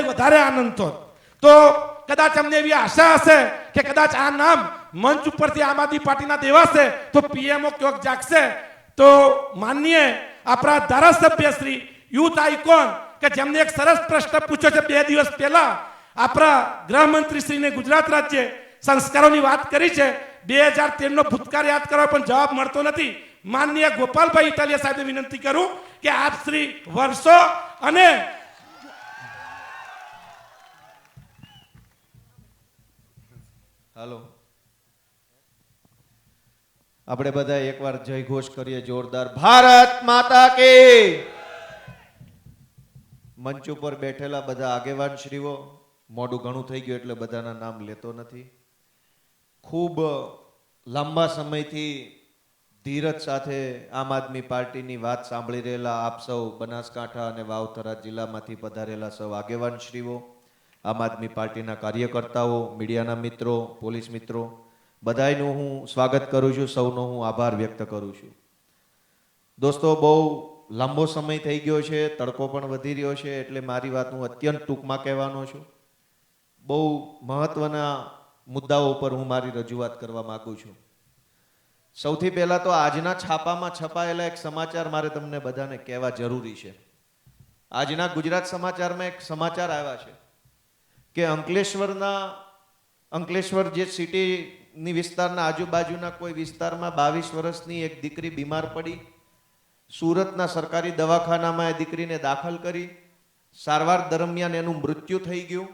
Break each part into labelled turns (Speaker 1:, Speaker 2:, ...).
Speaker 1: કંઈક વધારે આનંદ થોત. તો કદાચ અમને એવી આશા હશે કે કદાચ આ નામ મંચ ઉપરથી આમ આદમી પાર્ટીના દેવાશે તો પીએમઓ ક્યોક જાગશે. તો માનનીય આપણા ધારાસભ્ય શ્રી યુથ આઇકોન કે જેમને એક સરસ પ્રશ્ન પૂછ્યો છે 2 દિવસ પહેલા આપણા ગૃહમંત્રી શ્રીને ગુજરાત રાજ્ય સંસ્કારોની વાત કરી છે. 2013 નો ભૂતકાળ યાદ કરવા પણ જવાબ મળતો નથી. માનનીય ગોપાલભાઈ ઇટાલિયા સાહેબને વિનંતી કરું કે આપ શ્રી વર્ષો અને
Speaker 2: હાલો આપણે બધા એકવાર જય ઘોષ કરીએ જોરદાર. ભારત માતા કી. મંચ ઉપર બેઠેલા બધા આગેવાન શ્રીઓ, મોડું ઘણું થઈ ગયું એટલે બધાના નામ લેતો નથી. ખૂબ લાંબા સમયથી ધીરજ સાથે આમ આદમી પાર્ટીની વાત સાંભળી રહેલા આપ સૌ બનાસકાંઠા અને વાવથરા જિલ્લામાંથી પધારેલા સૌ આગેવાન શ્રીઓ, આમ આદમી પાર્ટીના કાર્યકર્તાઓ, મીડિયાના મિત્રો, પોલીસ મિત્રો, બધાયનું હું સ્વાગત કરું છું. સૌનો હું આભાર વ્યક્ત કરું છું. દોસ્તો, બહુ લાંબો સમય થઈ ગયો છે, તડકો પણ વધી રહ્યો છે, એટલે મારી વાત હું અત્યંત ટૂંકમાં કહેવાનો છું. બહુ મહત્વના મુદ્દાઓ ઉપર હું મારી રજૂઆત કરવા માંગુ છું. સૌથી પહેલા તો આજના છાપામાં છપાયેલા એક સમાચાર મારે તમને બધાને કહેવા જરૂરી છે. આજના ગુજરાત સમાચારમાં એક સમાચાર આવ્યા છે કે અંકલેશ્વર જે સિટીની વિસ્તારના આજુબાજુના કોઈ વિસ્તારમાં 22 વર્ષની એક દીકરી બીમાર પડી. સુરતના સરકારી દવાખાનામાં એ દીકરીને દાખલ કરી. સારવાર દરમિયાન એનું મૃત્યુ થઈ ગયું.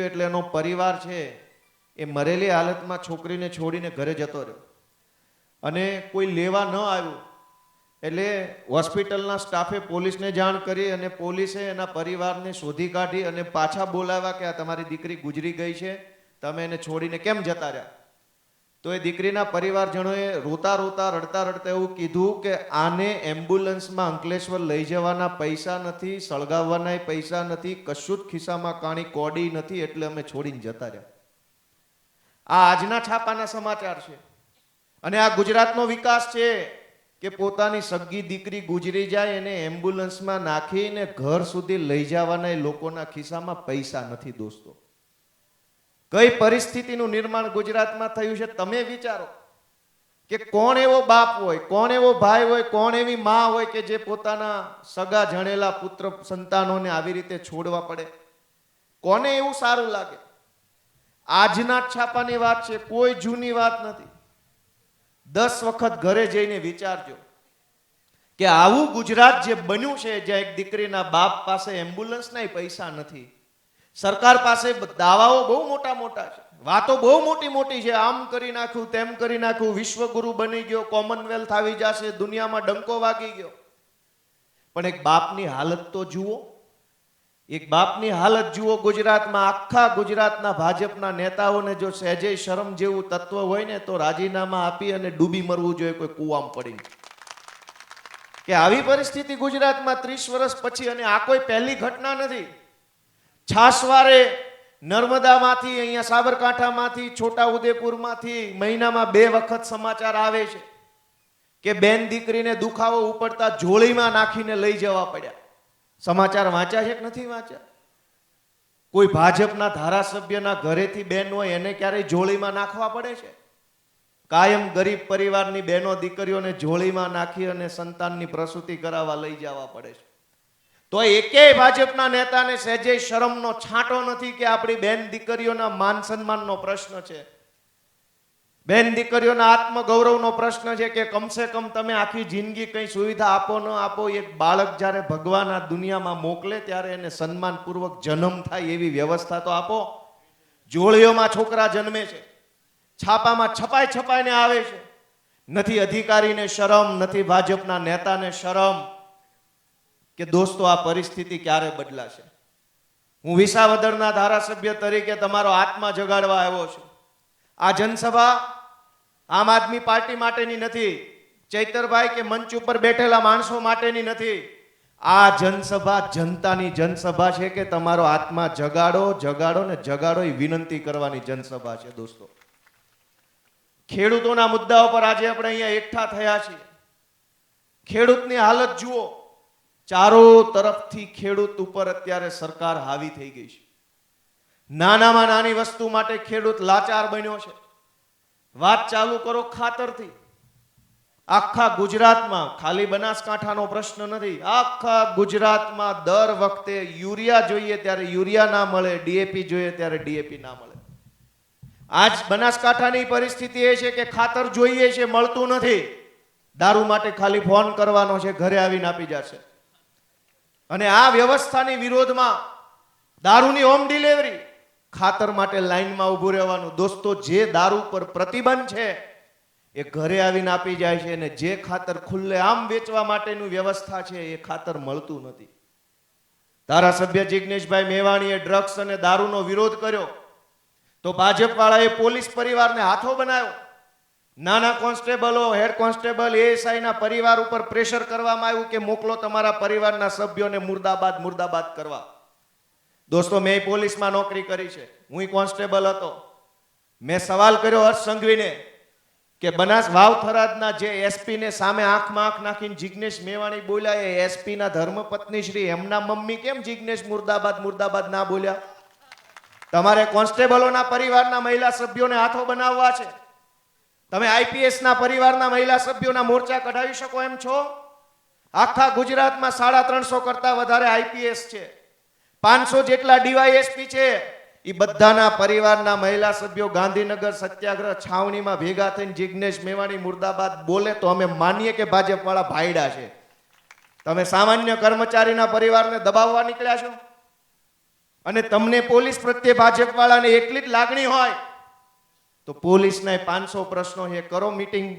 Speaker 2: એટલે એનો પરિવાર છે એ મરેલી હાલતમાં છોકરીને છોડીને ઘરે જતો રહ્યો અને કોઈ લેવા ન આવ્યું. એટલે હોસ્પિટલના સ્ટાફે પોલીસને જાણ કરી અને પોલીસે એના પરિવારને શોધી કાઢી અને પાછા બોલાવ્યા કે આ તમારી દીકરી ગુજરી ગઈ છે, તમે એને છોડીને કેમ જતા રહ્યા? તો એ દીકરીના પરિવારજનોએ રોતા રડતા એવું કીધું કે આને એમ્બ્યુલન્સમાં અંકલેશ્વર લઈ જવાના પૈસા નથી, સળગાવવાના પૈસા નથી, કશું જ ખિસ્સામાં કાણી કોડી નથી, એટલે અમે છોડીને જતા રહ્યા. આ આજના છાપાના સમાચાર છે. અને આ ગુજરાતનો વિકાસ છે કે પોતાની સગી દીકરી ગુજરી જાય એને એમ્બ્યુલન્સમાં નાખીને ઘર સુધી લઈ જવાના લોકોના ખિસ્સામાં પૈસા નથી. દોસ્તો, કઈ પરિસ્થિતિનું નિર્માણ ગુજરાતમાં થયું છે તમે વિચારો કે કોણ એવો બાપ હોય, કોણ એવો ભાઈ હોય, કોણ એવી માં હોય કે જે પોતાના સગા જણેલા પુત્ર સંતાનોને આવી રીતે છોડવા પડે? કોને એવું સારું લાગે? આજના છાપાની વાત છે, કોઈ જૂની વાત નથી. 10 વખત ઘરે જઈને વિચારજો કે આવું ગુજરાત જે બન્યું છે, જ્યાં એક દીકરીના બાપ પાસે એમ્બ્યુલન્સના પૈસા નથી, સરકાર પાસે દાવાઓ બહુ મોટા છે, વાતો બહુ મોટી છે, આમ કરી નાખ્યું, તેમ કરી નાખ્યું, વિશ્વગુરુ બની ગયો, કોમનવેલ્થ આવી જશે, દુનિયામાં ડંકો વાગી ગયો. પણ એક બાપની હાલત તો જુઓ. ગુજરાતમાં આખા ગુજરાતના ભાજપના નેતાઓને જો સહેજે શરમ જેવું તત્વ હોય ને તો રાજીનામા આપી અને ડૂબી મરવું જોઈએ કોઈ કૂવામાં પડીને. કે આવી પરિસ્થિતિ ગુજરાતમાં 30 વર્ષ પછી, અને આ કોઈ પહેલી ઘટના નથી. છાસવારે નર્મદામાંથી, અહીંયા સાબરકાંઠામાંથી, છોટાઉદેપુરમાંથી મહિનામાં 2 વખત સમાચાર આવે છે કે બેન દીકરીને દુખાવો ઉપડતા જોળીમાં નાખીને લઈ જવા પડ્યા. સમાચાર વાંચ્યા છે કે નથી વાંચ્યા? કોઈ ભાજપના ધારાસભ્યના ઘરેથી બેન હોય એને ક્યારેય જોળીમાં નાખવા પડે છે? કાયમ ગરીબ પરિવારની બહેનો દીકરીઓને જોળીમાં નાખી અને સંતાનની પ્રસૂતિ કરાવવા લઈ જવા પડે છે. તો એકેય ભાજપના નેતાને સહેજે શરમનો છાંટો નથી કે આપણી બેન દીકરીઓના માન સન્માનનો પ્રશ્ન છે, બેન દીકરીઓના આત્મગૌરવનો પ્રશ્ન છે કે કમસે કમ તમે આખી જિંદગી કઈ સુવિધા આપો ન આપો, એક બાળક જ્યારે ભગવાન આ દુનિયામાં મોકલે ત્યારે એને સન્માનપૂર્વક જન્મ થાય એવી વ્યવસ્થા તો આપો. જોળીઓમાં છોકરા જન્મે છે, છાપામાં છપાઈને આવે છે. નથી અધિકારીને શરમ, નથી ભાજપના નેતાને શરમ. કે દોસ્તો, આ પરિસ્થિતિ ક્યારે બદલાશે? હું વિસાવદરના ધારાસભ્ય તરીકે તમારો આત્મા જગાડવા આવ્યો છું. આ જનસભા આમ આદમી પાર્ટી માટેની નથી, ચૈતરભાઈ કે મંચ ઉપર બેઠેલા માણસો માટેની નથી. આ જનસભા જનતાની જનસભા છે કે તમારો આત્મા જગાડો ને જગાડો એ વિનંતી કરવાની જનસભા છે. દોસ્તો, ખેડૂતોના મુદ્દાઓ પર આજે આપણે અહીંયા એકઠા થયા છીએ. ખેડૂતની હાલત જુઓ. ચારો તરફથી ખેડૂત ઉપર અત્યારે સરકાર હાવી થઈ ગઈ છે. નાનામાં નાની વસ્તુ માટે ખેડૂત લાચાર બન્યો છે. વાત ચાલુ કરો ખાતરથી. આખા ગુજરાતમાં, ખાલી બનાસકાંઠાનો પ્રશ્ન નથી, આખા ગુજરાતમાં દર વખતે યુરિયા જોઈએ ત્યારે યુરિયા ના મળે, ડીએપી જોઈએ ત્યારે ડીએપી ના મળે. આજ બનાસકાંઠાની પરિસ્થિતિ એ છે કે ખાતર જોઈએ છે, મળતું નથી. દારૂ માટે ખાલી ફોન કરવાનો છે, ઘરે આવીને આપી જશે. અને આ વ્યવસ્થાની વિરોધમાં દારૂની હોમ ડિલિવરી, ખાતર માટે લાઈનમાં ઊભું રહેવાનું. દોસ્તો, જે દારૂ પર પ્રતિબંધ છે એ ઘરે આવીને આપી જાય છે, અને જે ખાતર ખુલ્લે આમ વેચવા માટેની વ્યવસ્થા છે એ ખાતર મળતું નથી. ધારાસભ્ય જિગ્નેશભાઈ મેવાણીએ ડ્રગ્સ અને દારૂનો વિરોધ કર્યો તો ભાજપ વાળાએ પોલીસ પરિવારને હાથો બનાવ્યો. નાના કોન્સ્ટેબલો, હેડ કોન્સ્ટેબલ, એએસઆઈ ના પરિવાર ઉપર પ્રેશર કરવામાં આવ્યું કે મોકલો તમારા પરિવારના સભ્યોને મુર્દાબાદ મુર્દાબાદ કરવા. દોસ્તો, મેં પોલીસમાં નોકરી કરી છે, હું કોન્સ્ટેબલ હતો. મેં સવાલ કર્યો હર્ષ સંઘવીને કે બનાસ વાવ થરાદના જે એસપી ને સામે આંખમાં આંખ નાખીને જિગ્નેશ મેવાણી બોલ્યા, એ એસપી ના ધર્મપત્ની શ્રી એમના મમ્મી કેમ જિગ્નેશ મુર્દાબાદ મુર્દાબાદ ના બોલ્યા? તમારે કોન્સ્ટેબલોના પરિવારના મહિલા સભ્યોને હાથો બનાવવા છે. તમે આઈપીએસ ના પરિવારના મહિલા સભ્યોના મોરચા કઢાવી શકો એમ છો? આખા ગુજરાતમાં 350 કરતા વધારે આઈપીએસ છે, 500 જેટલા ડીવાયએસપી છે. એ બધાના પરિવારના મહિલા સભ્યો ગાંધીનગર સત્યાગ્રહ છાવણીમાં ભેગા થઈને જિગ્નેશ મેવાણી મુર્દાબાદ બોલે તો અમે માનીએ કે ભાજપ વાળા ભાઈડા છે. તમે સામાન્ય કર્મચારીના પરિવારને દબાવવા નીકળ્યા છો. અને તમને પોલીસ પ્રત્યે ભાજપ વાળાને એટલી જ લાગણી હોય તો પોલીસના 500 પ્રશ્નો છે, કરો મીટિંગ.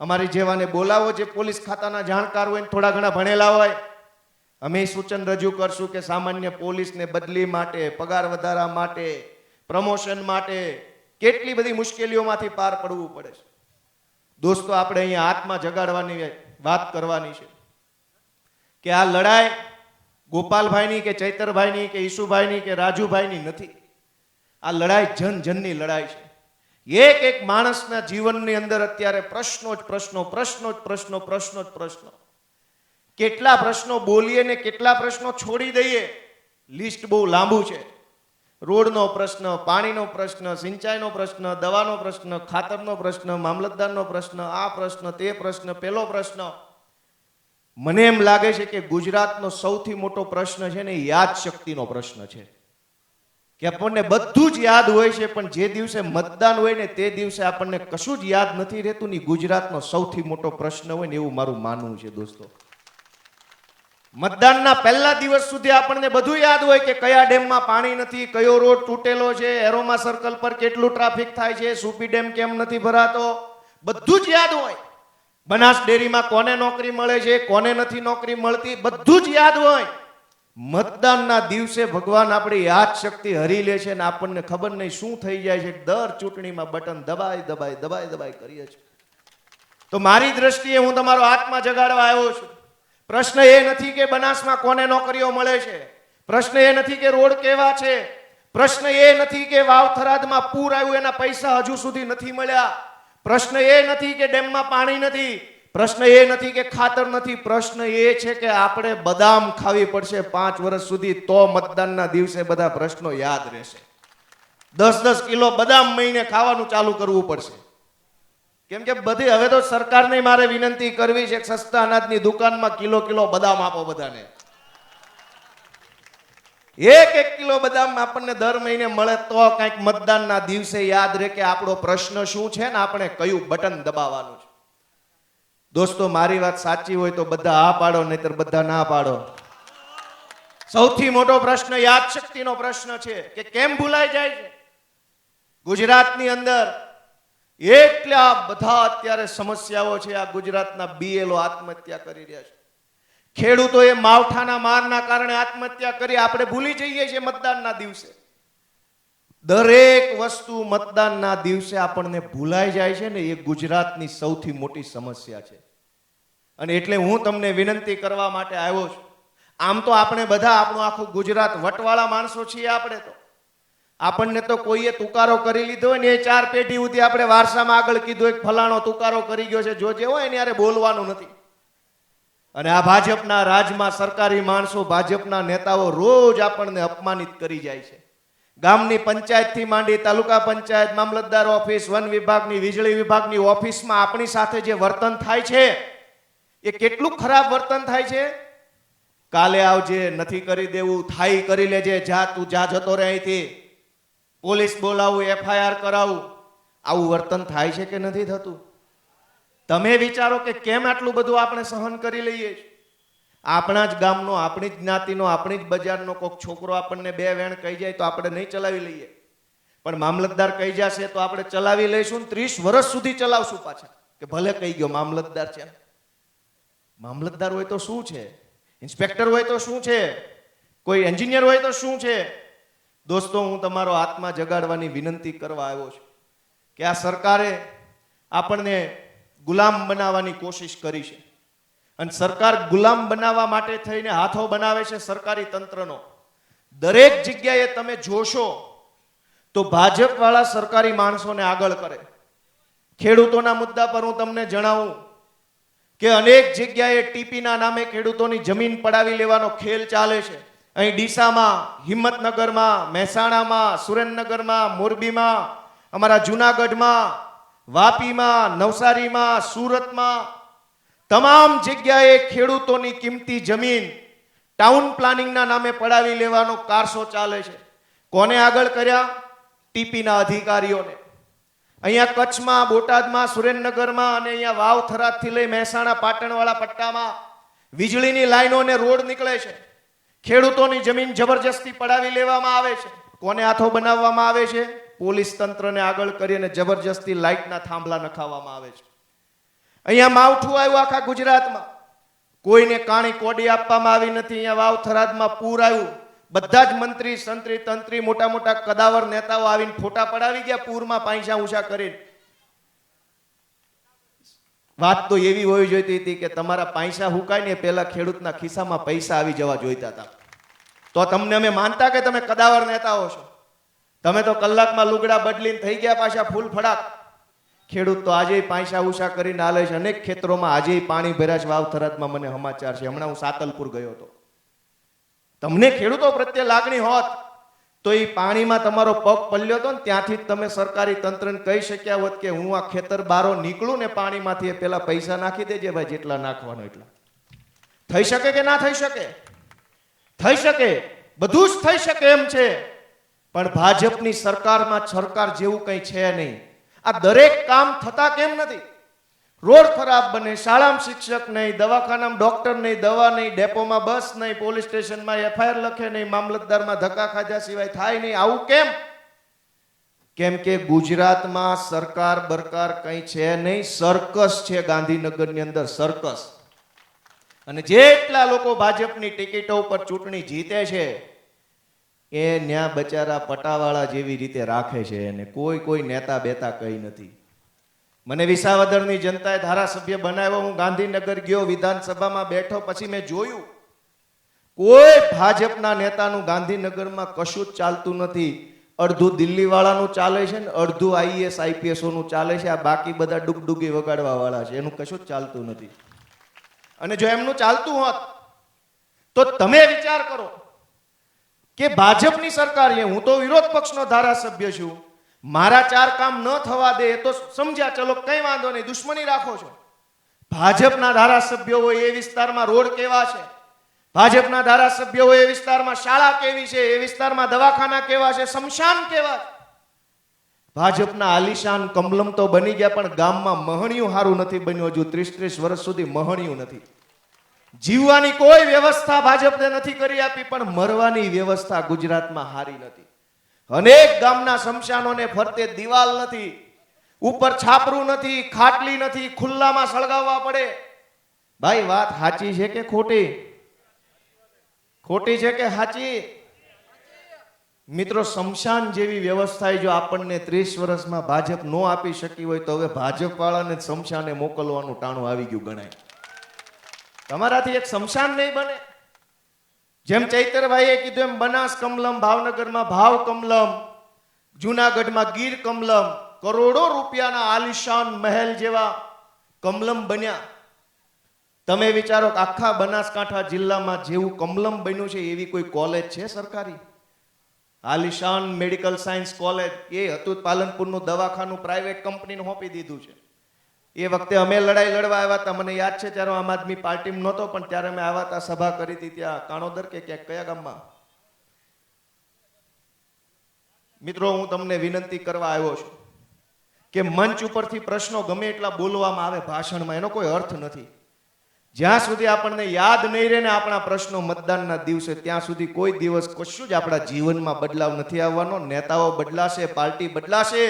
Speaker 2: અમારી જેવાને બોલાવો, જે પોલીસ ખાતાના જાણકાર હોય, થોડા ઘણા ભણેલા હોય. અમે સૂચન રજૂ કરશું કે સામાન્ય પોલીસને બદલી માટે, પગાર વધારા માટે, પ્રમોશન માટે કેટલી બધી મુશ્કેલીઓમાંથી પાર પડવું પડે છે. દોસ્તો, આપણે અહીંયા આત્મા જગાડવાની વાત કરવાની છે કે આ લડાઈ ગોપાલભાઈની કે ચૈતરભાઈની કે ઈશુભાઈની કે રાજુભાઈની નથી. આ લડાઈ જન જનની લડાઈ છે. એક એક માણસના જીવનની અંદર અત્યારે પ્રશ્નો જ પ્રશ્નો, પ્રશ્નો જ પ્રશ્નો, પ્રશ્નો જ પ્રશ્નો. કેટલા પ્રશ્નો બોલીએ ને કેટલા પ્રશ્નો છોડી દઈએ, લિસ્ટ બહુ લાંબુ છે. રોડનો પ્રશ્ન, પાણીનો પ્રશ્ન, સિંચાઈનો પ્રશ્ન, દવાનો પ્રશ્ન, ખાતરનો પ્રશ્ન, મામલતદારનો પ્રશ્ન, આ પ્રશ્ન, તે પ્રશ્ન, પેલો પ્રશ્ન. મને એમ લાગે છે કે ગુજરાતનો સૌથી મોટો પ્રશ્ન છે ને યાદ શક્તિનો પ્રશ્ન છે. કે આપણને બધું જ યાદ હોય છે, પણ જે દિવસે મતદાન હોય ને તે દિવસે આપણને કશું જ યાદ નથી રહેતું ને ગુજરાતનો સૌથી મોટો પ્રશ્ન હોય ને એવું મારું માનવું છે. દોસ્તો, મતદાનના પહેલા દિવસ સુધી આપણને બધું યાદ હોય કે કયા ડેમમાં પાણી નથી, કયો રોડ તૂટેલો છે, એરોમા સર્કલ પર કેટલું ટ્રાફિક થાય છે, સુપી ડેમ કેમ નથી ભરાતો, બધું જ યાદ હોય. બનાસ ડેરીમાં કોને નોકરી મળે છે, કોને નથી નોકરી મળતી, બધું જ યાદ હોય. મતદાનના દિવસે ભગવાન આપણી યાદ શક્તિ હરી લે છે ને આપણને ખબર નહીં શું થઈ જાય છે. દર ચૂંટણીમાં બટન દબાઈ દબાઈ દબાઈ દબાઈ કરીએ છીએ. તો મારી દ્રષ્ટિએ હું તમારો આત્મા જગાડવા આવ્યો છું. પ્રશ્ન એ નથી કે બનાસમાં કોને નોકરીઓ મળે છે, પ્રશ્ન એ નથી કે રોડ કેવા છે, પ્રશ્ન એ નથી કે વાવ થરાદમાં પૂર આવ્યું એના પૈસા હજુ સુધી નથી મળ્યા, પ્રશ્ન એ નથી કે ડેમમાં પાણી નથી, પ્રશ્ન એ નથી કે ખાતર નથી. પ્રશ્ન એ છે કે આપણે બદામ ખાવી પડશે 5 વર્ષ સુધી, તો મતદાનના દિવસે બધા પ્રશ્નો યાદ રહેશે. 10-10 કિલો બદામ મહિને ખાવાનું ચાલુ કરવું પડશે. કેમ કે બધી હવે તો સરકારને મારે વિનંતી કરવી છે કે સસ્તા અનાજની દુકાનમાં કિલો કિલો બદામ આપો બધાને. 1-1 કિલો બદામ આપણને દર મહિને મળે તો કંઈક મતદાનના દિવસે યાદ રહે કે આપણો પ્રશ્ન શું છે ને આપણે કયું બટન દબાવવાનું છે. દોસ્તો, મારી વાત સાચી હોય તો બધા હા પાડો, નહીતર બધા ના પાડો. સૌથી મોટો પ્રશ્ન યાદ શક્તિનો પ્રશ્ન છે કે કેમ ભૂલાઈ જાય છે. ગુજરાતની અંદર એટલા બધા અત્યારે સમસ્યાઓ છે. આ ગુજરાતના બીએલઓ આત્મહત્યા કરી રહ્યા છે, ખેડૂતોએ માવઠાના મારના કારણે આત્મહત્યા કરી. આપણે ભૂલી જઈએ છીએ મતદાનના દિવસે. દરેક વસ્તુ મતદાનના દિવસે આપણને ભૂલાઈ જાય છે ને એ ગુજરાતની સૌથી મોટી સમસ્યા છે. અને એટલે હું તમને વિનંતી કરવા માટે આવ્યો છું. આમ તો આપણે બધા આપણું આખું ગુજરાત વટવાળા માણસો છીએ. આપણને તો કોઈએ તુકારો કરી લીધો હોય ને એ 4 પેઢી સુધી આપણે વારસામાં આગળ કીધું એક ફલાણો તુકારો કરી ગયો છે, જોજે હોય એને યારે બોલવાનું નથી. અને આ ભાજપના રાજમાં સરકારી માણસો, ભાજપના નેતાઓ રોજ આપણને અપમાનિત કરી જાય છે. ગામની પંચાયતથી માંડી તાલુકા પંચાયત, મામલતદાર ઓફિસ, વન વિભાગની, વીજળી વિભાગની ઓફિસમાં આપણી સાથે જે વર્તન થાય છે એ કેટલું ખરાબ વર્તન થાય છે. કાલે આવજે, નથી કરી દેવું, થાય કરી લેજે, જા તું જા, જતો રહે અહીંથી, પોલીસ બોલાવું, FIR કરાવું, આવું વર્તન થાય છે કે નથી થતું? તમે વિચારો કે કેમ આટલું બધું આપણે સહન કરી લઈએ છીએ. આપણા જ ગામનો, આપણી જ જ્ઞાતિનો, આપણી જ બજારનો કોઈક છોકરો આપણને બે વેણ કહી જાય તો આપણે નહીં ચલાવી લઈએ, પણ મામલતદાર કહી જશે તો આપણે ચલાવી લઈશું ને 30 વર્ષ સુધી ચલાવશું પાછા, કે ભલે કહી ગયો મામલતદાર છે. મામલતદાર હોય તો શું છે, ઇન્સ્પેક્ટર હોય તો શું છે, કોઈ એન્જિનિયર હોય તો શું છે? દોસ્તો, હું તમારો આત્મા જગાડવાની વિનંતી કરવા આવ્યો છું કે આ સરકારે આપણને ગુલામ બનાવવાની કોશિશ કરી છે, અને સરકાર ગુલામ બનાવવા માટે થઈને હાથો બનાવે છે સરકારી તંત્રનો. દરેક જગ્યાએ તમે જોશો તો ભાજપ વાળા સરકારી માણસોને આગળ કરે. ખેડૂતોના મુદ્દા પર હું તમને જણાવું કે અનેક જગ્યાએ ટીપીના નામે ખેડૂતોની જમીન પડાવી લેવાનો ખેલ ચાલે છે. અહીં ડીસામાં, હિંમતનગરમાં, મહેસાણામાં, સુરેન્દ્રનગરમાં, મોરબીમાં, અમારા જુનાગઢમાં, વાપીમાં, નવસારીમાં, સુરતમાં, તમામ જગ્યાએ ખેડૂતોની કિંમતી જમીન ટાઉન પ્લાનિંગના નામે પડાવી લેવાનો કારસો ચાલે છે. કોને આગળ કર્યા? ટીપીના અધિકારીઓને. અહીંયા કચ્છમાં, બોટાદમાં, સુરેન્દ્રનગરમાં અને અહીંયા વાવ, થરાદથી લઈ મહેસાણા, પાટણવાળા પટ્ટામાં વીજળીની લાઈનો અને રોડ નીકળે છે. ખેડૂતોની જમીન જબરજસ્તી પડાવી લેવામાં આવે છે. કોને હાથો બનાવવામાં આવે છે? પોલીસ તંત્રને આગળ કરીને જબરજસ્તી લાઇટના થાંભલા નખાવવામાં આવે છે. અહીંયા માવઠું આવ્યું આખા ગુજરાતમાં, કોઈને કાણી કોડી આપવામાં આવી નથી. અહીંયા વાવ, થરાદમાં પૂર આવ્યું, બધા જ મંત્રી, સંત્રી, તંત્રી, મોટા મોટા કદાવર નેતાઓ આવીને ફોટા પડાવી ગયા પૂરમાં પૈસા ઊંચા કરીને. વાત તો એવી હોવી જોઈતી હતી કે તમારા પૈસા હુકાય ને પહેલા ખેડૂતના ખિસ્સામાં પૈસા આવી જવા જોઈતા હતા, તો તમને અમે માનતા કે તમે કદાવર નેતાઓ છો. તમે તો કલાકમાં લુગડા બદલીને થઈ ગયા પાછા ફૂલ ફડાક. ખેડૂત તો આજે પૈસા ઊંચા કરીને આલે છે. અનેક ખેતરોમાં આજે પાણી ભર્યા છે. વાવ, થરાદમાં મને સમાચાર છે. હમણાં હું સાતલપુર ગયો હતો. તમને ખેડૂતો પ્રત્યે લાગણી હોત તો એ પાણીમાં તમારો પગ પલ્યો હતો ને ત્યાંથી જ તમે સરકારી તંત્રને કહી શક્યા હોત કે હું આ ખેતર બારો નીકળું ને પાણીમાંથી પેલા પૈસા નાખી દેજે ભાઈ, જેટલા નાખવાનો એટલા. થઈ શકે કે ના થઈ શકે? થઈ શકે, બધું જ થઈ શકે એમ છે. પણ ભાજપની સરકારમાં સરકાર જેવું કંઈ છે નહીં. આ દરેક કામ થતા કેમ નથી? રોડ ખરાબ બને, શાળામાં શિક્ષક નહીં, દવાખાનામાં ડોક્ટર નહીં, દવા નહીં, ડેપોમાં બસ નહીં, પોલીસ સ્ટેશનમાં FIR લખે નહીં, મામલતદારમાં ધક્કા ખાધા સિવાય થાય નહીં. આવું કેમ? કેમ કે ગુજરાતમાં સરકાર બરકાર કંઈ છે નહીં, સર્કસ છે. ગાંધીનગરની અંદર સર્કસ. અને જેટલા લોકો ભાજપની ટિકિટો ઉપર ચૂંટણી જીતે છે એ ન્યા બચારા પટાવાળા જેવી રીતે રાખે છે, અને કોઈ નેતા બેતા કઈ નથી. મને વિસાવદરની જનતાએ ધારાસભ્ય બનાવ્યો. હું ગાંધીનગર ગયો, વિધાનસભામાં બેઠો, પછી મેં જોયું કોઈ ભાજપના નેતાનું ગાંધીનગરમાં કશું જ ચાલતું નથી. અડધું દિલ્હી વાળાનું ચાલે છે ને અડધું IAS IPS નું ચાલે છે. આ બાકી બધા ડુગડુગી વગાડવા વાળા છે, એનું કશું જ ચાલતું નથી. અને જો એમનું ચાલતું હોત તો તમે વિચાર કરો કે ભાજપની સરકાર છે, હું તો વિરોધ પક્ષનો ધારાસભ્ય છું, મારા 4 કામ ન થવા દે તો સમજ્યા, ચલો કઈ વાંધો નહીં, દુશ્મની રાખો છો. ભાજપના ધારાસભ્યો હોય એ વિસ્તારમાં રોડ કેવા છે, ભાજપના ધારાસભ્યો હોય એ વિસ્તારમાં શાળા કેવી છે, એ વિસ્તારમાં દવાખાના કેવા છે, સ્મશાન કેવા છે. ભાજપના આલિશાન કમલમ તો બની ગયા, પણ ગામમાં મહણિયું સારું નથી બન્યું. હજુ 30 વર્ષ સુધી મહણિયું નથી. જીવવાની કોઈ વ્યવસ્થા ભાજપને નથી કરી આપી, પણ મરવાની વ્યવસ્થા ગુજરાતમાં હારી નથી. અનેક ગામના સ્મશાનોને ફરતે દિવાલ નથી, ઉપર છાપરું નથી, ખાટલી નથી, ખુલ્લામાં સળગાવવા પડે. ભાઈ વાત સાચી છે કે ખોટી? ખોટી છે કે સાચી? મિત્રો, સ્મશાન જેવી વ્યવસ્થા જો આપણને 30 વર્ષમાં ભાજપ નો આપી શકી હોય તો હવે ભાજપ વાળાને સ્મશાને મોકલવાનું ટાણું આવી ગયું ગણાય. તમારાથી એક સ્મશાન નહીં બને. જેમ ચૈતરભાઈએ કીધું એમ બનાસ કમલમ, ભાવનગરમાં ભાવ કમલમ, જુનાગઢમાં ગીર કમલમ, કરોડો રૂપિયાના આલિશાન મહેલ જેવા કમલમ બન્યા. તમે વિચારો કે આખા બનાસકાંઠા જિલ્લામાં જેવું કમલમ બન્યું છે એવી કોઈ કોલેજ છે સરકારી? આલિશાન મેડિકલ સાયન્સ કોલેજ એ હતું પાલનપુરનું દવાખાનું પ્રાઇવેટ કંપનીને સોંપી દીધું છે. એ વખતે અમે લડાઈ લડવા આવ્યા હતા, મને યાદ છે ત્યારે આમ આદમી પાર્ટીમાં નહોતો, પણ ત્યારે અમે આવ્યા હતા, સભા કરી હતી ત્યાં કાણોદર કે ક્યાંક કયા ગામમાં. મિત્રો, હું તમને વિનંતી કરવા આવ્યો છું કે મંચ ઉપરથી પ્રશ્નો ગમે એટલા બોલવામાં આવે ભાષણમાં, એનો કોઈ અર્થ નથી. જ્યાં સુધી આપણને યાદ નહીં રહે ને આપણા પ્રશ્નો મતદાનના દિવસે, ત્યાં સુધી કોઈ દિવસ કશું જ આપણા જીવનમાં બદલાવ નથી આવવાનો. નેતાઓ બદલાશે, પાર્ટી બદલાશે,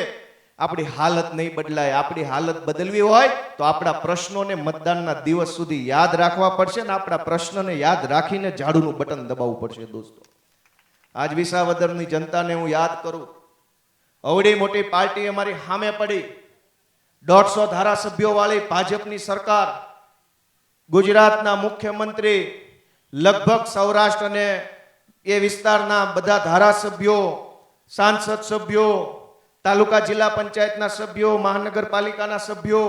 Speaker 2: આપણી હાલત નહીં બદલાય. આપણી હાલત બદલવી હોય તો આપણા પ્રશ્નોને મતદાનના દિવસ સુધી યાદ રાખવા પડશે ને આપણા પ્રશ્નને યાદ રાખીને ઝાડુનું બટન દબાવવું પડશે. દોસ્તો, આજ વિસાવદરની જનતાને હું યાદ કરું, અવડી મોટી પાર્ટી અમારી સામે પડી, 150 ધારાસભ્યો વાળી ભાજપની સરકાર, ગુજરાતના મુખ્યમંત્રી, લગભગ સૌરાષ્ટ્ર અને એ વિસ્તારના બધા ધારાસભ્યો, સાંસદ સભ્યો, તાલુકા જિલ્લા પંચાયતના સભ્યો, મહાનગરપાલિકાના સભ્યો,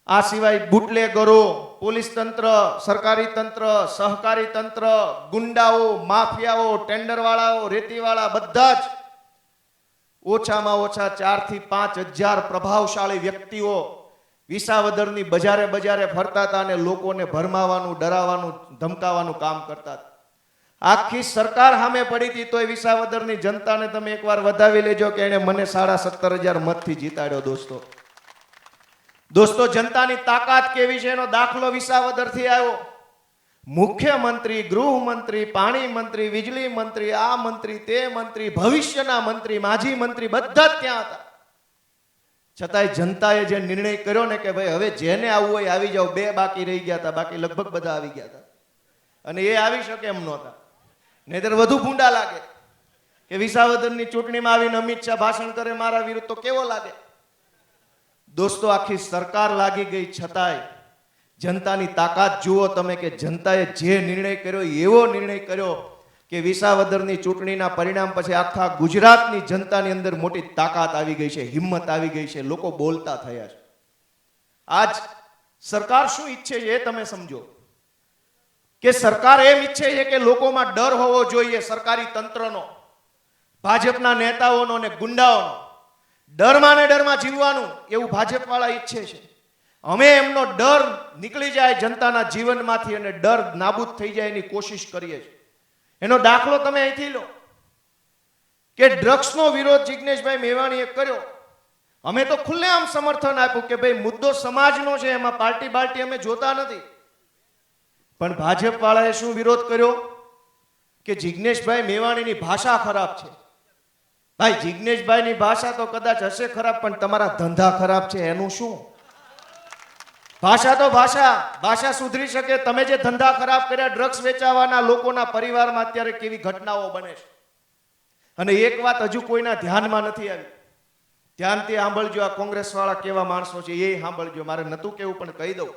Speaker 2: આ સિવાય બુટલેગરો, પોલીસ તંત્ર, સરકારી તંત્ર, સહકારી તંત્ર, ગુંડાઓ, માફિયાઓ, ટેન્ડરવાળાઓ, રેતીવાળા, બધા જ ઓછામાં ઓછા 4 થી 5 હજાર પ્રભાવશાળી વ્યક્તિઓ વિસાવદરની બજારે બજારે ફરતા હતા અને લોકોને ભરમાવાનું, ડરાવવાનું, ધમકાવવાનું કામ કરતા હતા. આખી સરકાર સામે પડી હતી તોય વિસાવદરની જનતાને તમે એકવાર વધાવી લેજો કે એને મને 17,500 મતથી જીતાડ્યો. દોસ્તો, જનતાની તાકાત કેવી છે એનો દાખલો વિસાવદરથી આવ્યો. મુખ્યમંત્રી, ગૃહમંત્રી, પાણી મંત્રી, વીજળી મંત્રી, આ મંત્રી, તે મંત્રી, ભવિષ્યના મંત્રી, માજી મંત્રી, બધા જ ત્યાં હતા. છતાંય જનતાએ જે નિર્ણય કર્યો ને કે ભાઈ હવે જેને આવવું હોય આવી જાઓ, 2 બાકી રહી ગયા હતા, બાકી લગભગ બધા આવી ગયા હતા. અને એ આવી શકે એમ નહોતા, નહીંતર વધુ ભૂંડા લાગે કે વિસાવદરની ચૂંટણીમાં આવીને અમિત શાહ ભાષણ કરે મારા વિરુદ્ધ તો કેવો લાગે. દોસ્તો, આખી સરકાર લાગી ગઈ છતાંય જનતાની તાકાત જુઓ તમે કે જનતાએ જે નિર્ણય કર્યો એવો નિર્ણય કર્યો કે વિસાવદરની ચૂંટણીના પરિણામ પછી આખા ગુજરાતની જનતાની અંદર મોટી તાકાત આવી ગઈ છે, હિંમત આવી ગઈ છે, લોકો બોલતા થયા છે. આજ સરકાર શું ઈચ્છે છે એ તમે સમજો કે સરકાર એમ ઈચ્છે છે કે લોકોમાં ડર હોવો જોઈએ, સરકારી તંત્રનો, ભાજપના નેતાઓનો અને ગુંડાઓનો. ડરમાં ને ડરમાં જીવવાનું એવું ભાજપ વાળા ઈચ્છે છે. અમે એમનો ડર નીકળી જાય જનતાના જીવનમાંથી અને ડર નાબૂદ થઈ જાય એની કોશિશ કરીએ છીએ. એનો દાખલો તમે અહીંથી લો કે ડ્રગ્સનો વિરોધ જિગ્નેશભાઈ મેવાણીએ કર્યો. અમે તો ખુલ્લેઆમ સમર્થન આપ્યું કે ભાઈ મુદ્દો સમાજનો છે, એમાં પાર્ટી બાર્ટી અમે જોતા નથી. પણ ભાજપ વાળાએ શું વિરોધ કર્યો કે જિગ્નેશભાઈ મેવાણીની ભાષા ખરાબ છે. ભાઈ, જિગ્નેશભાઈની ભાષા તો કદાચ હશે ખરાબ, પણ તમારા ધંધા ખરાબ છે એનું શું? ભાષા તો ભાષા સુધરી શકે. તમે જે ધંધા ખરાબ કર્યા, ડ્રગ્સ વેચાવાના, લોકોના પરિવારમાં અત્યારે કેવી ઘટનાઓ બને છે. અને એક વાત હજુ કોઈના ધ્યાનમાં નથી આવી, ધ્યાનથી સાંભળજો. આ કોંગ્રેસ વાળા કેવા માણસો છે એ સાંભળજો. મારે નતું કેવું પણ કહી દઉં.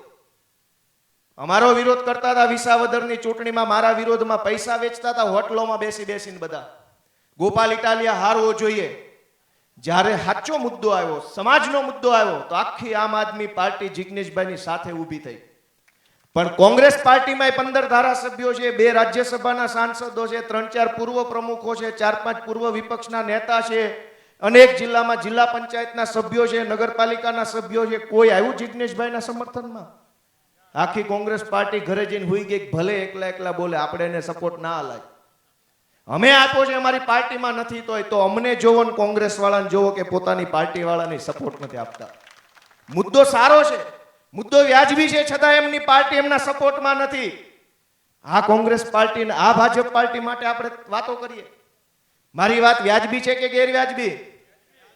Speaker 2: અમારો વિરોધ કરતા હતા વિસાવદરની ચૂંટણીમાં, મારા વિરોધમાં પૈસા વેચતા હતા હોટલોમાં બેસીને બધા. ગોપાલ ઇટાલિયા હારવો જોઈએ. જ્યારે સાચો મુદ્દો આવ્યો, સમાજનો મુદ્દો આવ્યો, તો આખી આમ આદમી પાર્ટી જિગ્નેશભાઈની સાથે ઊભી થઈ. પણ કોંગ્રેસ પાર્ટીમાં 15 ધારાસભ્યો છે, 2 રાજ્યસભાના સાંસદો છે, 3-4 પૂર્વ પ્રમુખો છે, 4-5 પૂર્વ વિપક્ષના નેતા છે, અનેક જિલ્લામાં જિલ્લા પંચાયતના સભ્યો છે, નગરપાલિકાના સભ્યો છે. કોઈ આવ્યું જિગ્નેશભાઈના સમર્થનમાં? આખી કોંગ્રેસ પાર્ટી ઘરે જઈને હુઈ ગઈ. ભલે એકલા બોલે, આપણે એને સપોર્ટ ના અલાય. અમે આપ્યો છે, અમારી પાર્ટીમાં નથી તો અમને જોવો ને કોંગ્રેસ વાળાને જોવો કે પોતાની પાર્ટી વાળાને સપોર્ટ નથી આપતા. મુદ્દો સારો છે, મુદ્દો વ્યાજબી છે, છતાં એમની પાર્ટી એમના સપોર્ટમાં નથી. આ કોંગ્રેસ પાર્ટી, આ ભાજપ પાર્ટી માટે આપણે વાતો કરીએ. મારી વાત વ્યાજબી છે કે ગેરવ્યાજબી?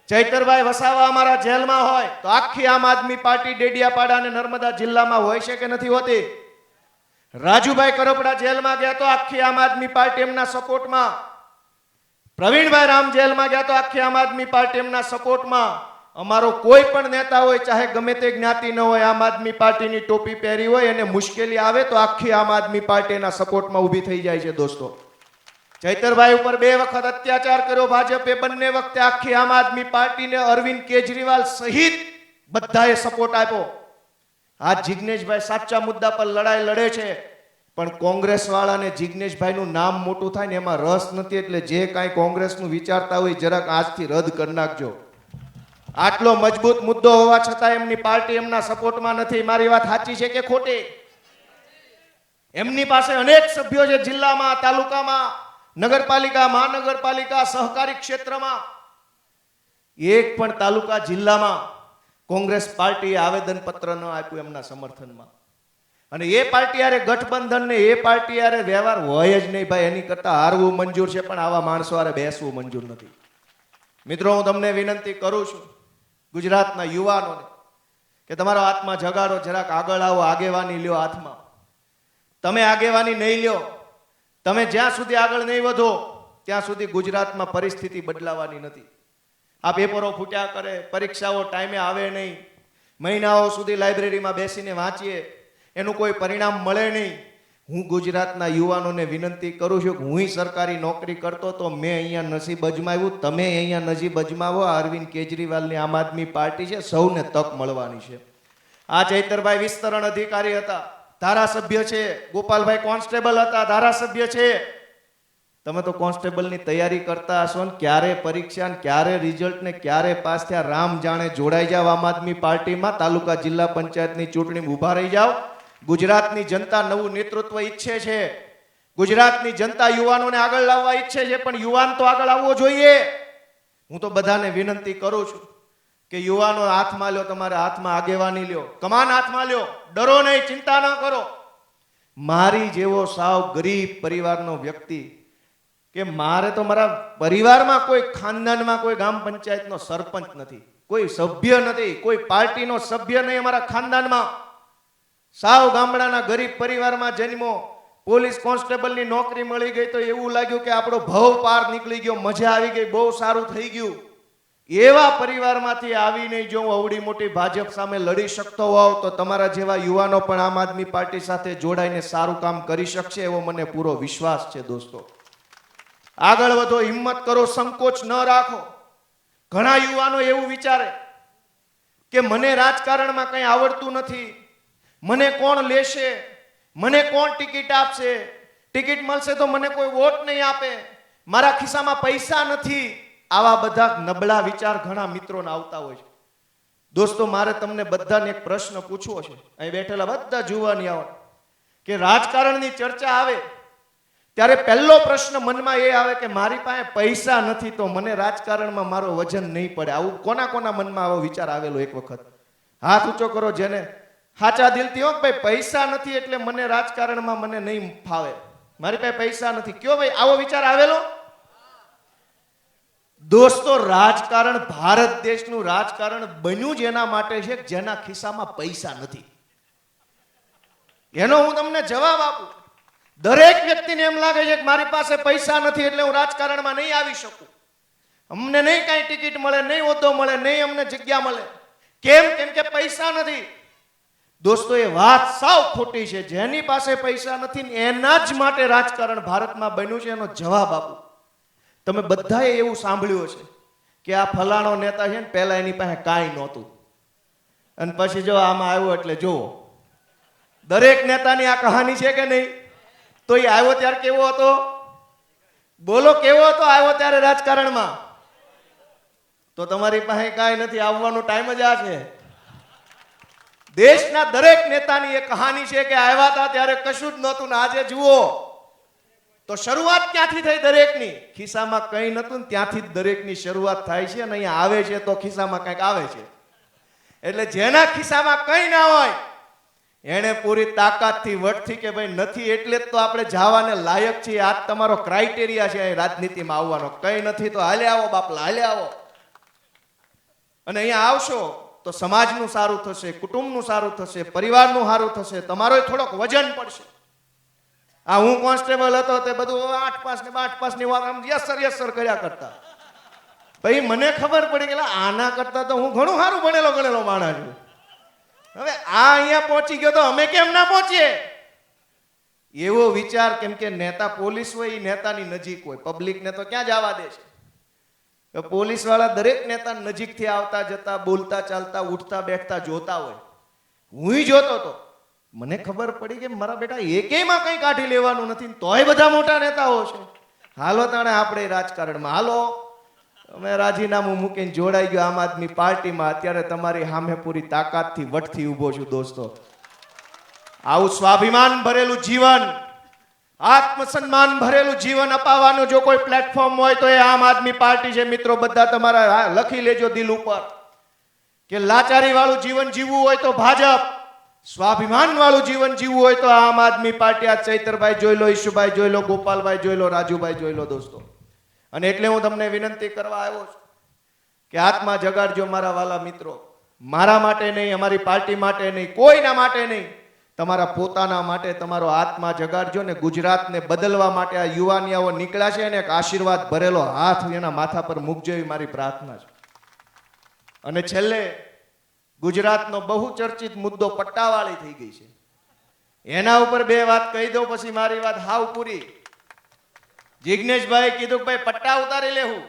Speaker 2: ચૈતરભાઈ વસાવા અમારા જેલમાં હોય તો આખી આમ આદમી પાર્ટી ડેડિયાપાડા અને નર્મદા જિલ્લામાં હોય છે કે નથી હોતી? રાજુભાઈ કરપડા જેલમાં ગયા તો આખી આમ આદમી પાર્ટી એમના સપોર્ટમાં. પ્રવીણભાઈ રામ જેલમાં ગયા તો આખી આમ આદમી પાર્ટી એમના સપોર્ટમાં. અમારો કોઈ પણ નેતા હોય, ચાહે ગમે તે જ્ઞાતિ ન હોય, આમ આદમી પાર્ટીની ટોપી પહેરી હોય અને મુશ્કેલી આવે તો આખી આમ આદમી પાર્ટીના સપોર્ટમાં ઊભી થઈ જાય છે. દોસ્તો, ચૈતરભાઈ ઉપર 2 વખત અત્યાચાર કર્યો ભાજપે, બંને વખતે આખી આમ આદમી પાર્ટીને અરવિંદ કેજરીવાલ સહિત બધાએ સપોર્ટ આપ્યો. આ જિગ્નેશભાઈ સાચા મુદ્દા પર લડાઈ લડે છે, પણ કોંગ્રેસ વાળાને જિગ્નેશભાઈનું નામ મોટું થાય ને એમાં રસ નથી. એટલે જે કાંઈ કોંગ્રેસનું વિચારતા હોય જરાક આજથી રદ કરી નાખજો. આટલો મજબૂત મુદ્દો હોવા છતાં એમની પાર્ટી એમના સપોર્ટમાં નથી. મારી વાત સાચી છે કે ખોટી? એમની પાસે અનેક સભ્યો છે, જિલ્લામાં, તાલુકામાં, નગરપાલિકા, મહાનગરપાલિકા, સહકારી ક્ષેત્રમાં. એક પણ તાલુકા, જિલ્લામાં કોંગ્રેસ પાર્ટીએ આવેદન પત્ર ન આપ્યું એમના સમર્થનમાં. અને એ પાર્ટી હારે ગઠબંધન ને એ પાર્ટી હારે વ્યવહાર હોય જ નહીં ભાઈ. એની કરતા હારવું મંજૂર છે, પણ આવા માણસો હારે બેસવું મંજૂર નથી. મિત્રો, હું તમને વિનંતી કરું છું, ગુજરાતના યુવાનોને, કે તમારો હાથમાં જગાડો, જરાક આગળ આવો, આગેવાની લ્યો હાથમાં. તમે આગેવાની નહીં લ્યો, તમે જ્યાં સુધી આગળ નહીં વધો ત્યાં સુધી ગુજરાતમાં પરિસ્થિતિ બદલાવાની નથી. આ પેપરો ફૂટ્યા કરે, પરીક્ષાઓ ટાઈમે આવે નહીં, મહિનાઓ સુધી લાઇબ્રેરીમાં બેસીને વાંચીએ, એનું કોઈ પરિણામ મળે નહીં. હું ગુજરાતના યુવાનોને વિનંતી કરું છું કે હું સરકારી નોકરી કરતો તો મેં અહીંયા નસીબ અજમાવ્યું, તમે અહીંયા નસીબ અજમાવો. અરવિંદ કેજરીવાલની આમ આદમી પાર્ટી છે, સૌને તક મળવાની છે. આ ચૈતરભાઈ વિસ્તરણ અધિકારી હતા, ધારાસભ્ય છે. ગોપાલભાઈ કોન્સ્ટેબલ હતા, ધારાસભ્ય છે. તમે તો કોન્સ્ટેબલની તૈયારી કરતા હશો ને ક્યારે પરીક્ષા ને ક્યારે રિઝલ્ટ ને ક્યારે પાસ થયા રામ જાણે. જોડાઈ જાવ આમ આદમી પાર્ટીમાં, તાલુકા જિલ્લા પંચાયતની ચૂંટણી ઉભા રહી જાવ. ગુજરાતની જનતા નવું નેતૃત્વ ઈચ્છે છે. ગુજરાતની જનતા યુવાનોને આગળ લાવવા ઈચ્છે છે, પણ યુવાન તો આગળ આવવો જોઈએ. હું તો બધાને વિનંતી કરું છું કે યુવાનો હાથમાં લ્યો, તમારે હાથમાં આગેવાની લ્યો, કમાન હાથમાં લ્યો, ડરો નહીં, ચિંતા ન કરો. મારી જેવો સાવ ગરીબ પરિવારનો વ્યક્તિ, કે મારે તો મારા પરિવારમાં કોઈ, ખાનદાનમાં કોઈ ગામ પંચાયતનો સરપંચ નથી, કોઈ સભ્ય નથી, કોઈ પાર્ટીનો સભ્ય નહીં અમારા ખાનદાનમાં. સાવ ગામડાના ગરીબ પરિવારમાં જન્મો, પોલીસ કોન્સ્ટેબલની નોકરી મળી ગઈ તો એવું લાગ્યું કે આપણો ભવ પાર નીકળી ગયો, મજા આવી ગઈ, બહુ સારું થઈ ગયું. એવા પરિવારમાંથી આવીને જો હું અવડી મોટી ભાજપ સામે લડી શકતો હોઉં તો તમારા જેવા યુવાનો પણ આમ આદમી પાર્ટી સાથે જોડાઈને સારું કામ કરી શકશે એવો મને પૂરો વિશ્વાસ છે. દોસ્તો, આગળ વધો, હિંમત કરો, સંકોચ ન રાખો. ઘણા યુવાનો એવું વિચારે કે મને રાજકારણમાં કંઈ આવડતું નથી, મને કોણ લેશે, મને કોણ ટિકિટ આપશે, ટિકિટ મળશે તો મને કોઈ વોટ નહીં આપે, મારા ખિસ્સામાં પૈસા નથી. આવા બધા નબળા વિચાર ઘણા મિત્રોને આવતા હોય છે. દોસ્તો, મારે તમને બધાને એક પ્રશ્ન પૂછવો છે, અહીં બેઠેલા બધા જુવાનિયાઓ, કે રાજકારણની ચર્ચા આવે ત્યારે પહેલો પ્રશ્ન મનમાં એ આવે કે મારી પાસે પૈસા નથી તો મને રાજકારણમાં મારો વજન નહીં પડે. આવું કોના કોના મનમાં આવો વિચાર આવેલો? એક વખત હાથ ઊંચો કરો જેને સાચા દિલથી હો ભાઈ પૈસા નથી એટલે મને રાજકારણમાં મને નહીં ફાવે, મારી પાસે પૈસા નથી. કયો ભાઈ આવો વિચાર આવેલો? દોસ્તો, રાજકારણ, ભારત દેશનું રાજકારણ બન્યું જ એના માટે છે જેના ખિસ્સામાં પૈસા નથી. એનો હું તમને જવાબ આપું. દરેક વ્યક્તિને એમ લાગે છે કે મારી પાસે પૈસા નથી એટલે હું રાજકારણમાં નહીં આવી શકું, અમને નહીં કાંઈ ટિકિટ મળે, નહીં હોદ્દો મળે, નહીં અમને જગ્યા મળે. કેમ? કેમ કે પૈસા નથી. દોસ્તો, એ વાત સાવ ખોટી છે. જેની પાસે પૈસા નથી ને એના જ માટે રાજકારણ ભારતમાં બન્યું છે. એનો જવાબ આપું. તમે બધાએ એવું સાંભળ્યું છે કે આ ફલાણો નેતા છે ને પહેલા એની પાસે કાંઈ નહોતું અને પછી જો આમાં આવ્યો એટલે જુઓ. દરેક નેતાની આ કહાની છે કે નહીં? તો એ આવ્યો ત્યારે કેવો હતો? બોલો, કેવો હતો આવ્યો ત્યારે રાજકારણમાં? તો તમારી પાસે કાંઈ નથી, આવવાનો ટાઈમ જ આ છે. દેશના દરેક નેતાની એ કહાની છે કે આવ્યા હતા ત્યારે કશું જ નહોતું ને આજે જુઓ. તો શરૂઆત ક્યાંથી થઈ? દરેકની ખિસ્સામાં કંઈ નહોતું ને ત્યાંથી જ દરેકની શરૂઆત થાય છે. અને અહીંયા આવે છે તો ખિસ્સામાં કંઈક આવે છે. એટલે જેના ખિસ્સામાં કંઈ ના હોય એને પૂરી તાકાતથી વટથી કે ભાઈ નથી એટલે જ તો આપણે જવાને લાયક છીએ. આ તમારો ક્રાઇટેરિયા છે અહીં રાજનીતિમાં આવવાનો. કંઈ નથી તો હાલે આવો બાપલા, હાલે આવો. અને અહીંયા આવશો તો સમાજનું સારું થશે, કુટુંબનું સારું થશે, પરિવારનું સારું થશે, તમારો થોડોક વજન પડશે. આ હું કોન્સ્ટેબલ હતો તે બધું 8 પાસ ને 8 પાસ ની વાત આમ યસર કર્યા કરતા. ભાઈ મને ખબર પડી કે આના કરતા તો હું ઘણું સારું ભણેલો માણસ છું. હવે આ અહીંયા પહોંચી ગયો તો અમે કેમ ના પહોંચીએ? એવો વિચાર. કેમ કે નેતા પોલીસ હોય એ નેતાની નજીક હોય, પબ્લિકને તો ક્યાં જવા દે છે? પોલીસ વાળા દરેક નેતા નજીકથી આવતા જતા, બોલતા ચાલતા, ઉઠતા બેઠતા જોતા હોય. હું જોતો હતો, મને ખબર પડી કે મારા બેટા એકેયમાં કંઈ કાઢી લેવાનું નથી, તોય બધા મોટા નેતાઓ છે. હાલો તાણે આપણે રાજકારણમાં હાલો. અમે રાજીનામું મૂકીને જોડાઈ ગયો આમ આદમી પાર્ટીમાં. અત્યારે તમારી સામે પૂરી તાકાતથી વટથી ઊભો છું દોસ્તો. આવું સ્વાભિમાન ભરેલું જીવન, આત્મસન્માન ભરેલું જીવન અપાવવાનું જો કોઈ પ્લેટફોર્મ હોય તો એ આમ આદમી પાર્ટી છે. મિત્રો બધા તમારા લખી લેજો દિલ ઉપર કે લાચારી વાળું જીવન જીવવું હોય તો ભાજપ, સ્વાભિમાન વાળું જીવન જીવવું હોય તો આમ આદમી પાર્ટી. આ ચૈતરભાઈ જોઈ લો, ઈશુભાઈ જોઈ લો, ગોપાલભાઈ જોઈ લો, રાજુભાઈ જોઈ લો દોસ્તો. અને એટલે હું તમને વિનંતી કરવા આવ્યો છું કે આત્મા જગાડજો મારા વાલા મિત્રો. મારા માટે નહીં, અમારી પાર્ટી માટે નહીં, કોઈના માટે નહીં, તમારા પોતાના માટે તમારો આત્મા જગાડજો ને ગુજરાતને બદલવા માટે આ યુવાનિયાઓ નીકળ્યા છે ને એક આશીર્વાદ ભરેલો હાથ એના માથા પર મૂકજો એવી મારી પ્રાર્થના છે. અને છેલ્લે ગુજરાતનો બહુ ચર્ચિત મુદ્દો પટ્ટાવાળી થઈ ગઈ છે, એના ઉપર બે વાત કહી દઉં પછી મારી વાત હાવ પૂરી. જિગ્નેશભાઈ કીધું કે ભાઈ પટ્ટા ઉતારી લેવું,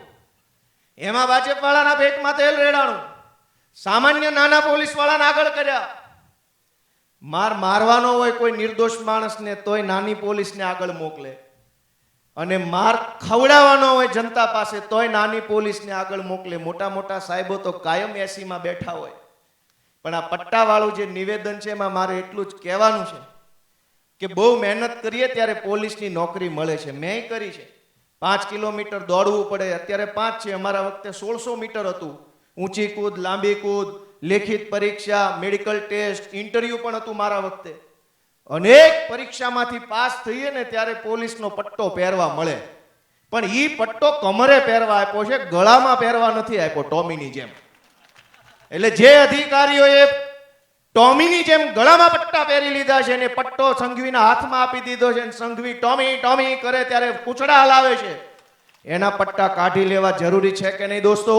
Speaker 2: એમાં ભાજપ વાળાના પેટમાં તેલ રેડાણું, સામાન્ય નાના પોલીસ વાળાને આગળ કર્યા. મારવાનો હોય કોઈ નિર્દોષ માણસને તોય નાની પોલીસને આગળ મોકલે, અને માર ખવડાવવાનો હોય જનતા પાસે તોય નાની પોલીસને આગળ મોકલે. મોટા મોટા સાહેબો તો કાયમ એસીમાં બેઠા હોય. પણ આ પટ્ટાવાળું જે નિવેદન છે એમાં મારે એટલું જ કહેવાનું છે કે બહુ મહેનત કરીએ ત્યારે પોલીસની નોકરી મળે છે. મેં કરી છે. 5 કિલોમીટર દોડવું પડે, અત્યારે 5 છે, અમારા વખતે 1600 મીટર હતું. ઊંચી કૂદ, લાંબી કૂદ, લેખિત પરીક્ષા, મેડિકલ ટેસ્ટ, ઇન્ટરવ્યુ પણ હતું મારા વખતે. અનેક પરીક્ષામાંથી પાસ થઈએ ને ત્યારે પોલીસનો પટ્ટો પહેરવા મળે. પણ ઈ પટ્ટો કમરે પહેરવા આપ્યો છે, ગળામાં પહેરવા નથી આપ્યો ટોમીની જેમ. એટલે જે અધિકારીઓએ ટોમીની જેમ ગળામાં પટ્ટા પહેરી લીધા છે ને પટ્ટો સંઘવીના હાથમાં આપી દીધો છે, સંઘવી ટોમી ટોમી કરે ત્યારે પૂંછડા હલાવે છે, એના પટ્ટા કાઢી લેવા જરૂરી છે કે નહીં દોસ્તો?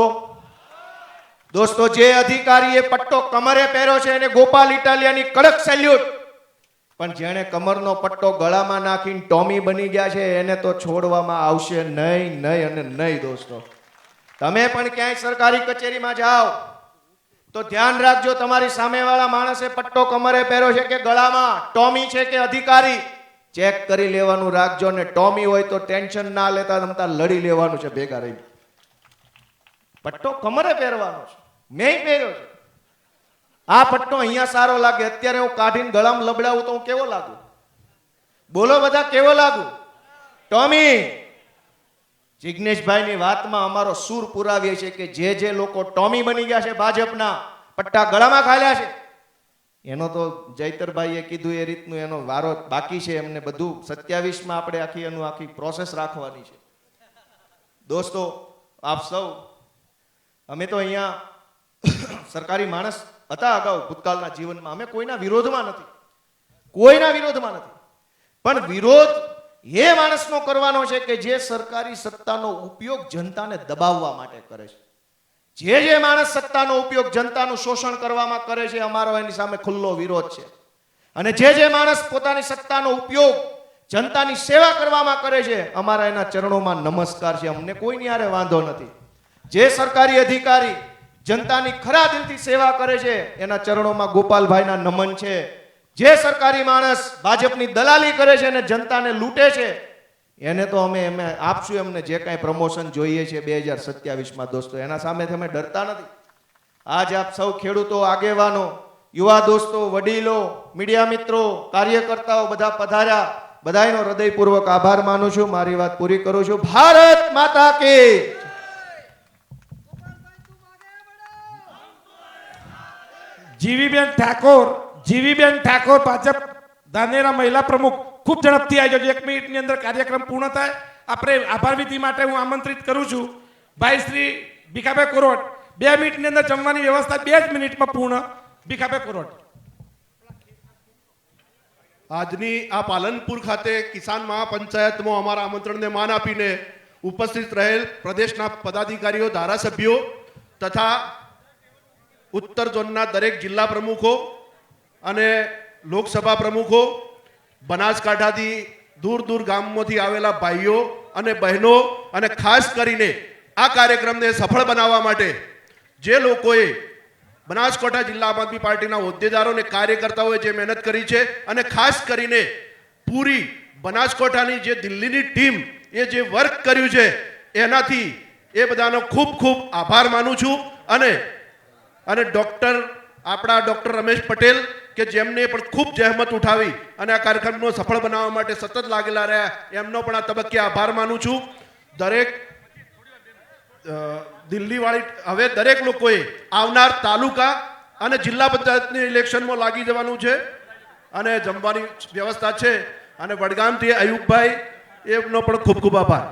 Speaker 2: દોસ્તો, જે અધિકારીએ પટ્ટો કમરે પહેર્યો છે એને ગોપાલ ઇટાલિયાની કડક સેલ્યુટ. પણ જેણે કમરનો પટ્ટો ગળામાં નાખીને ટોમી બની ગયા છે એને તો છોડવામાં આવશે નહીં, નહીં અને નહીં. દોસ્તો, તમે પણ ક્યાંય સરકારી કચેરીમાં જાઓ તો ધ્યાન રાખજો, તમારી સામેવાળા માણસે પટ્ટો કમરે પહેર્યો છે કે ગળામાં, ટોમી છે કે અધિકારી, ચેક કરી લેવાનું રાખજો. ને ટોમી હોય તો ટેન્શન ના લેતા, તમતા લડી લેવાનું છે ભેગા રહી. પટ્ટો કમરે પહેરવાનો છે, મેં પહેર્યો છે. આ પટ્ટો અહીંયા સારો લાગે, અત્યારે હું કાઢીને ગળામાં લબડાવું તો હું કેવો લાગુ? બોલો બધા, કેવો લાગુ? ટોમી. જિગ્નેશભાઈની વાતમાં અમારો સૂર પુરાવીએ છે કે જે લોકો ટોમી બની ગયા છે, ભાજપના પટ્ટા ગળામાં ખાલ્યા છે, એનો તો જયતરભાઈએ કીધું એ રીતનું એનો વારો બાકી છે. એમને બધું 27માં આપણે આખી પ્રોસેસ રાખવાની છે. દોસ્તો, આપ સૌ, અમે તો અહીંયા સરકારી માણસ હતા અગાઉ ભૂતકાળના જીવનમાં, અમે કોઈના વિરોધમાં નથી, કોઈના વિરોધમાં નથી. પણ વિરોધ એ માણસનો કરવાનો છે કે જે સરકારી સત્તાનો ઉપયોગ જનતાને દબાવવા માટે કરે છે. જે માણસ સત્તાનો ઉપયોગ જનતાનું શોષણ કરવામાં કરે છે, અમારો એની સામે ખુલ્લો વિરોધ છે. અને જે માણસ પોતાની સત્તાનો ઉપયોગ જનતાની સેવા કરવામાં કરે છે, અમારા એના ચરણોમાં નમસ્કાર છે. અમને કોઈની હારે વાંધો નથી. જે સરકારી અધિકારી જનતાની ખરા દિલથી સેવા કરે છે એના ચરણોમાં ગોપાલભાઈના નમન છે. જે સરકારી માણસ ભાજપની દલાલી કરે છે અને જનતાને લૂંટે છે એને તો અમે આપશું એમને જે કાંઈ પ્રમોશન જોઈએ છે 2027માં. દોસ્તો, એના સામેથી અમે ડરતા નથી. આજ આપ સૌ ખેડૂતો, આગેવાનો, યુવા દોસ્તો, વડીલો, મીડિયા મિત્રો, કાર્યકર્તાઓ બધા પધાર્યા, બધાનો હૃદયપૂર્વક આભાર માનું છું. મારી વાત પૂરી કરું છું. ભારત માતા કી.
Speaker 1: જીવીબેન ઠાકોર ભાજપ ધાનેરા મહિલા પ્રમુખ, ખૂબ ઝડપથી આવી જજો. 1 મિનિટની અંદર કાર્યક્રમ પૂર્ણ થાય. આપણે આભાર વિધિ માટે હું આમંત્રિત કરું છું ભાઈ શ્રી ભીખાભાઈ કોરોટ. 2 મિનિટની અંદર જમવાની વ્યવસ્થા 2 જ મિનિટમાં પૂર્ણ. ભીખાભાઈ કોરોટ.
Speaker 3: આજની આ પાલનપુર ખાતે કિસાન મહાપંચાયતમાં અમારા આમંત્રણને માન આપીને ઉપસ્થિત રહેલ પ્રદેશના પદાધિકારીઓ, ધારાસભ્યો તથા ઉત્તર ઝોનના દરેક જિલ્લા પ્રમુખો અને લોકસભા પ્રમુખો, બનાસકાંઠાથી દૂર ગામોથી આવેલા ભાઈઓ અને બહેનો, અને ખાસ કરીને આ કાર્યક્રમને સફળ બનાવવા માટે જે લોકોએ બનાસકાંઠા જિલ્લા આમ આદમી પાર્ટીના હોદ્દેદારો અને કાર્યકર્તાઓએ જે મહેનત કરી છે અને ખાસ કરીને પૂરી બનાસકાંઠાની જે દિલ્હીની ટીમ એ જે વર્ક કર્યું છે એનાથી એ બધાનો ખૂબ ખૂબ આભાર માનું છું. અને આપણા ડૉક્ટર રમેશ પટેલ કે જેમને પણ ખૂબ જહેમત ઉઠાવી અને આ કાર્યક્રમનો સફળ બનાવવા માટે સતત લાગેલા રહ્યા, એમનો પણ આ તબક્કે આભાર માનું છું. દરેક દિલ્હીવાળી હવે દરેક લોકોએ આવનાર તાલુકા અને જિલ્લા પંચાયતની ઇલેક્શનમાં લાગી જવાનું છે અને જમવાની વ્યવસ્થા છે. અને વડગામથી અયુબભાઈ એમનો પણ ખૂબ ખૂબ આભાર.